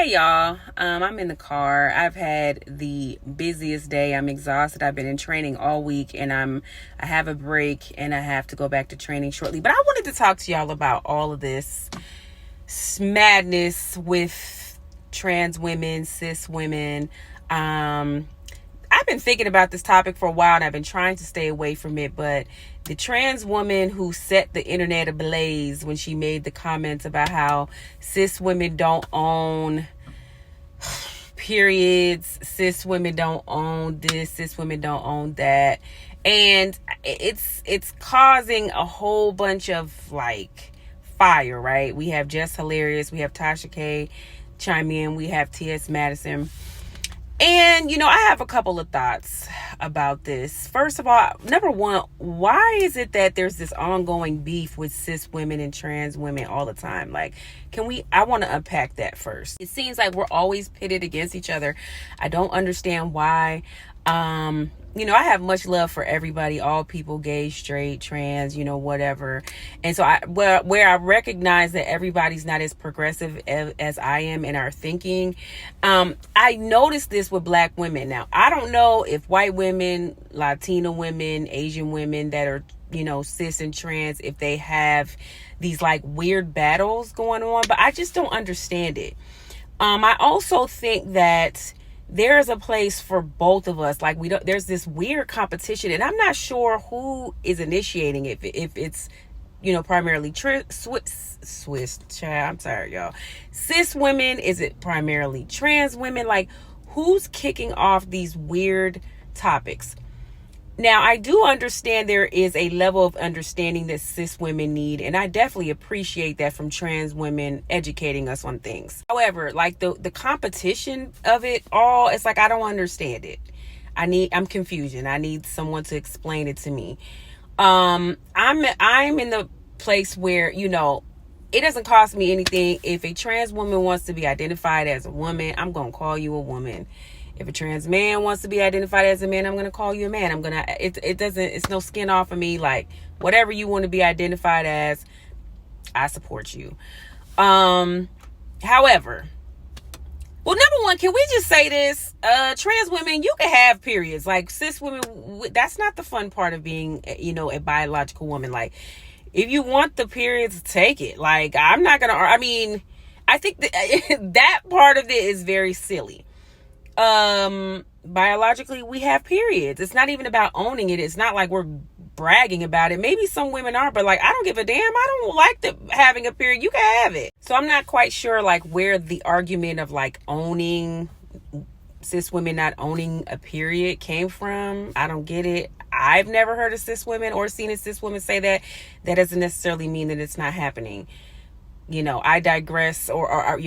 Hey y'all, I'm in the car. I've had the busiest day. I'm exhausted. I've been in training all week and I have a break and I have to go back to training shortly. But I wanted to talk to y'all about all of this madness with trans women, cis women. I've been thinking about this topic for a while and I've been trying to stay away from it, but the trans woman who set the internet ablaze when she made the comments about how cis women don't own periods, cis women don't own this, cis women don't own that, and it's causing a whole bunch of like fire, right? We have Jess Hilarious, we have Tasha K chime in, we have T.S. Madison. And, I have a couple of thoughts about this. First of all, number one, why is it that there's this ongoing beef with cis women and trans women all the time? Like, I want to unpack that first. It seems like we're always pitted against each other. I don't understand why. I have much love for everybody, all people, gay, straight, trans, whatever. And so where I recognize that everybody's not as progressive as I am in our thinking. I noticed this with Black women. Now, I don't know if white women, Latino women, Asian women that are, cis and trans, if they have these like weird battles going on, but I just don't understand it. I also think that there is a place for both of us. Like there's this weird competition and I'm not sure who is initiating it. If it's, primarily Swiss child. I'm sorry, y'all. Cis women. Is it primarily trans women? Like who's kicking off these weird topics? Now, I do understand there is a level of understanding that cis women need, and I definitely appreciate that from trans women educating us on things. However, like the competition of it all, it's like I don't understand it. I'm confusion. I need someone to explain it to me. I'm in the place where, it doesn't cost me anything. If a trans woman wants to be identified as a woman, I'm going to call you a woman. If a trans man wants to be identified as a man, I'm going to call you a man. It's no skin off of me. Like whatever you want to be identified as, I support you. However, well, number one, can we just say this? Trans women, you can have periods. Like cis women, that's not the fun part of being, a biological woman. Like if you want the periods, take it. Like I'm not going to, I think that part of it is very silly. Biologically we have periods. It's not even about owning it. It's not like we're bragging about it. Maybe some women are, but like I don't give a damn. I don't like having a period. You can have it. So I'm not quite sure like where the argument of like owning cis women not owning a period came from. I don't get it. I've never heard of cis women or seen a cis woman say that. That doesn't necessarily mean that it's not happening. I digress or I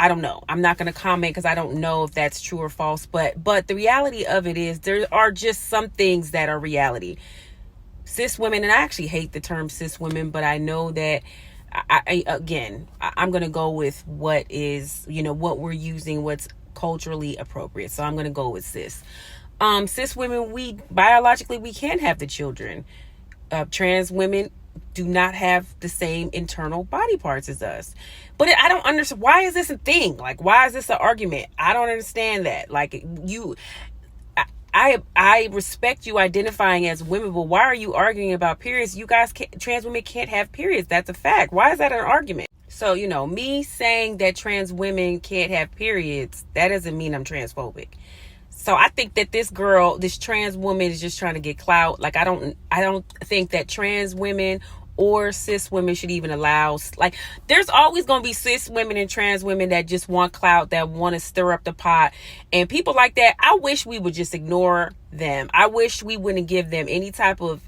don't know. I'm not going to comment because I don't know if that's true or false. But the reality of it is there are just some things that are reality. Cis women, and I actually hate the term cis women, but I know that I'm going to go with what is, what we're using, what's culturally appropriate. So I'm going to go with cis. Cis women, we biologically can't have the children. Trans women do not have the same internal body parts as us. But I don't understand, why is this a thing? Like, why is this an argument? I don't understand that. Like, I respect you identifying as women, but why are you arguing about periods? You guys trans women can't have periods. That's a fact. Why is that an argument? So, me saying that trans women can't have periods, that doesn't mean I'm transphobic. So I think that this trans woman is just trying to get clout. Like, I don't think that trans women or cis women should even allow, like, there's always going to be cis women and trans women that just want clout, that want to stir up the pot. And people like that, I wish we would just ignore them. I wish we wouldn't give them any type of,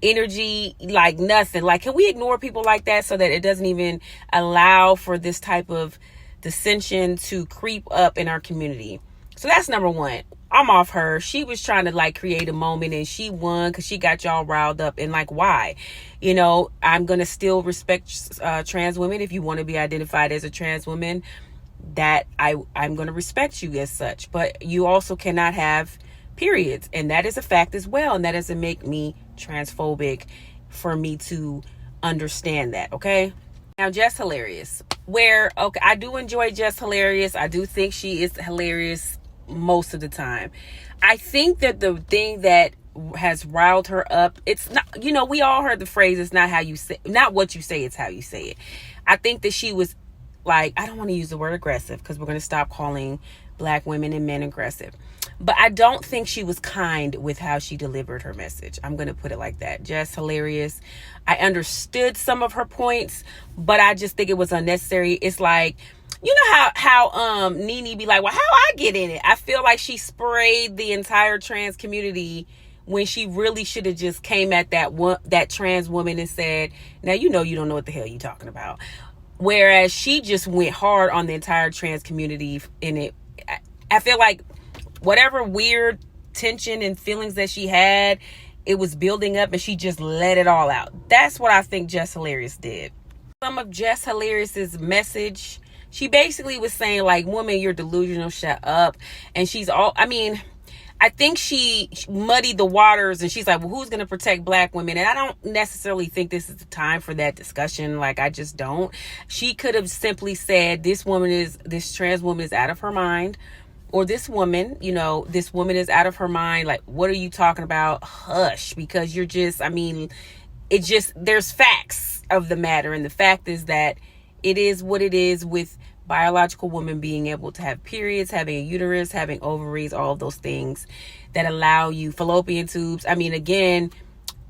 energy, like nothing. Like, can we ignore people like that so that it doesn't even allow for this type of dissension to creep up in our community? So that's number one. I'm off her. She was trying to like create a moment and she won because she got y'all riled up. And like, why? I'm going to still respect trans women. If you want to be identified as a trans woman, that I'm going to respect you as such. But you also cannot have periods. And that is a fact as well. And that doesn't make me transphobic for me to understand that. Okay. Now, Jess Hilarious, where, okay, I do enjoy Jess Hilarious. I do think she is hilarious most of the time. I think that the thing that has riled her up, it's not, we all heard the phrase, it's not how you say, not what you say, it's how you say it. I think that she was like, I don't want to use the word aggressive because we're going to stop calling Black women and men aggressive. But I don't think she was kind with how she delivered her message. I'm going to put it like that. Just hilarious. I understood some of her points, but I just think it was unnecessary. It's like, you know how Nene be like, well, how I get in it? I feel like she sprayed the entire trans community when she really should have just came at that trans woman and said, now you don't know what the hell you're talking about. Whereas she just went hard on the entire trans community in it. I feel like whatever weird tension and feelings that she had, it was building up and she just let it all out. That's what I think Jess Hilarious did. Some of Jess Hilarious's message, she basically was saying like, woman, you're delusional, shut up. And I think she muddied the waters and she's like, well, who's going to protect Black women? And I don't necessarily think this is the time for that discussion. Like, I just don't. She could have simply said, this trans woman is out of her mind. Or this woman is out of her mind. Like, what are you talking about? Hush, because there's facts of the matter. And the fact is that it is what it is with biological women being able to have periods, having a uterus, having ovaries, all of those things that allow you fallopian tubes. Again,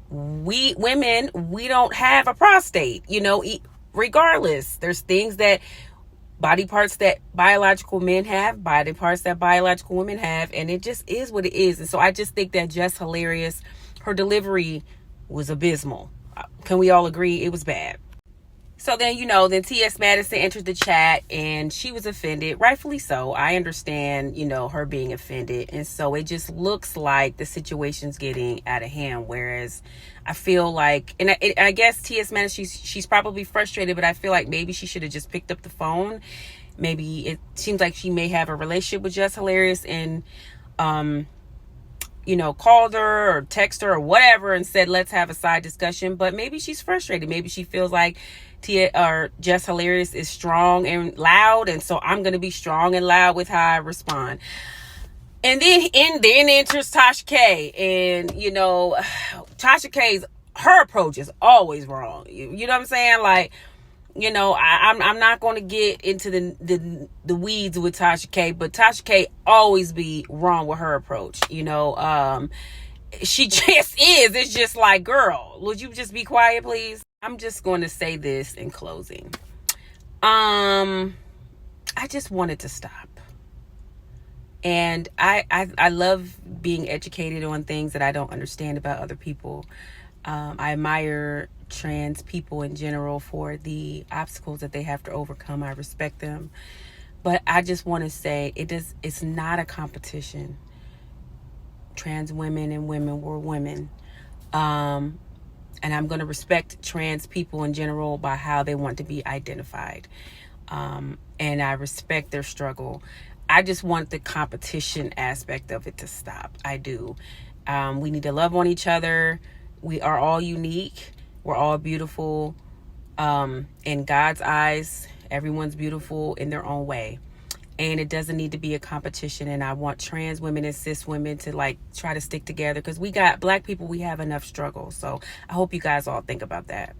we women, we don't have a prostate, regardless. There's things that body parts that biological men have, body parts that biological women have, and it just is what it is. And so I just think that Jess Hilarious, her delivery was abysmal. Can we all agree it was bad? So then, then T.S. Madison entered the chat and she was offended, rightfully so. I understand, her being offended. And so it just looks like the situation's getting out of hand. Whereas I feel like, and I guess T.S. Madison, she's probably frustrated, but I feel like maybe she should have just picked up the phone. Maybe it seems like she may have a relationship with Jess Hilarious and, called her or text her or whatever and said, let's have a side discussion. But maybe she's frustrated. Maybe she feels like Jess Hilarious is strong and loud. And so I'm going to be strong and loud with how I respond. And then enters Tasha K. And, Tasha K's, her approach is always wrong. You know what I'm saying? Like, I'm not going to get into the weeds with Tasha K, but Tasha K always be wrong with her approach. She just is. It's just like, girl, would you just be quiet, please? I'm just going to say this in closing. I just wanted to stop. And I love being educated on things that I don't understand about other people. I admire trans people in general for the obstacles that they have to overcome. I respect them. But I just want to say it's not a competition. Trans women and women were women. And I'm going to respect trans people in general by how they want to be identified. And I respect their struggle. I just want the competition aspect of it to stop. I do. We need to love on each other. We are all unique. We're all beautiful. In God's eyes, everyone's beautiful in their own way. And it doesn't need to be a competition. And I want trans women and cis women to try to stick together because Black people, we have enough struggle. So I hope you guys all think about that.